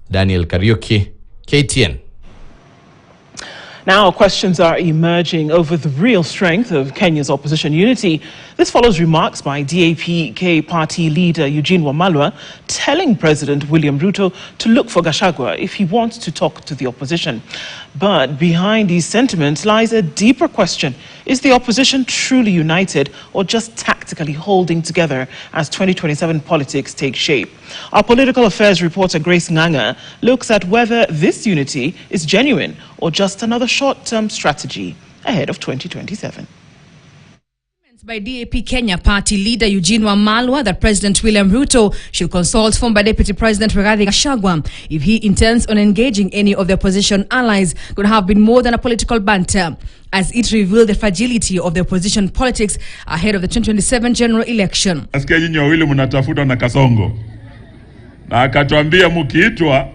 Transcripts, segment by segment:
Daniel Kariuki, KTN. Now, questions are emerging over the real strength of Kenya's opposition unity. This follows remarks by DAP-K party leader Eugene Wamalwa telling President William Ruto to look for Gachagua if he wants to talk to the opposition. But behind these sentiments lies a deeper question. Is the opposition truly united or just tactically holding together as 2027 politics take shape? Our political affairs reporter Grace Nganga looks at whether this unity is genuine or just another short-term strategy ahead of 2027. By DAP Kenya party leader Eugene Wamalwa that President William Ruto should consult former Deputy President Rigathi Gachagua if he intends on engaging any of the opposition allies could have been more than a political banter, as it revealed the fragility of the opposition politics ahead of the 2027 general election. Nasikia nyinyi wawili mnatafuta na Kasongo. Na akatuambia mkiitwa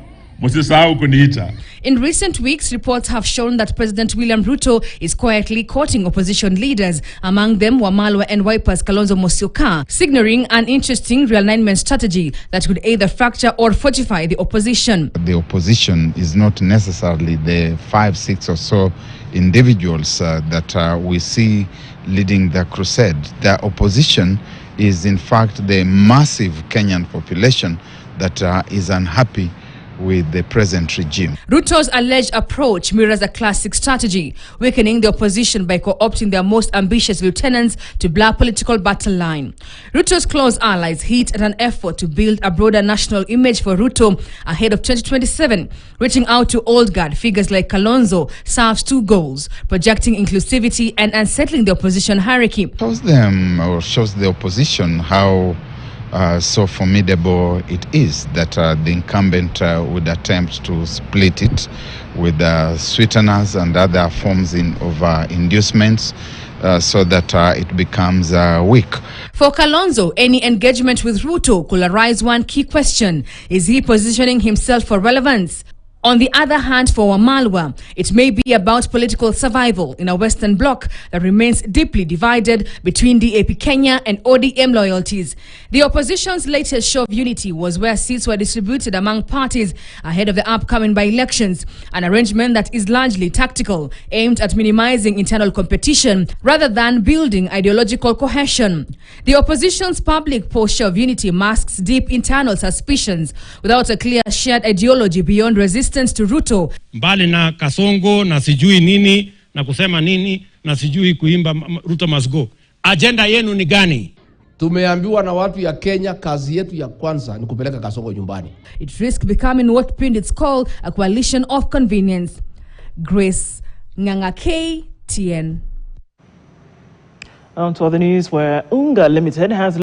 msisahau kuniita. In recent weeks, reports have shown that President William Ruto is quietly courting opposition leaders, among them Wamalwa and Wiper's Kalonzo Musyoka, signaling an interesting realignment strategy that could either fracture or fortify the opposition. The opposition is not necessarily the 5, 6 or so individuals that we see leading the crusade. The opposition is in fact the massive Kenyan population that is unhappy with the present regime. Ruto's alleged approach mirrors a classic strategy, weakening the opposition by co-opting their most ambitious lieutenants to blur political battle line. Ruto's close allies hit at an effort to build a broader national image for Ruto ahead of 2027, reaching out to old guard figures like Kalonzo serves 2 goals: projecting inclusivity and unsettling the opposition hierarchy. Shows them or shows the opposition how so formidable it is that the incumbent would attempt to split it with sweeteners and other forms of inducements so that it becomes weak. For Kalonzo, any engagement with Ruto could arise one key question: is he positioning himself for relevance? On the other hand, for Wamalwa, it may be about political survival in a Western bloc that remains deeply divided between DAP Kenya and ODM loyalties. The opposition's latest show of unity was where seats were distributed among parties ahead of the upcoming by-elections, an arrangement that is largely tactical, aimed at minimizing internal competition rather than building ideological cohesion. The opposition's public posture of unity masks deep internal suspicions without a clear shared ideology beyond resistance to Ruto. Mbali na Kasongo na sijui nini na kusema nini na sijui kuimba Ruto must go. Agenda yenu ni gani? Tumeambiwa na watu ya Kenya kazi yetu ya kwanza ni kupeleka Kasongo nyumbani. It risks becoming what pundits call a coalition of convenience. Grace Nganga, KTN. On to other news where Unga Limited has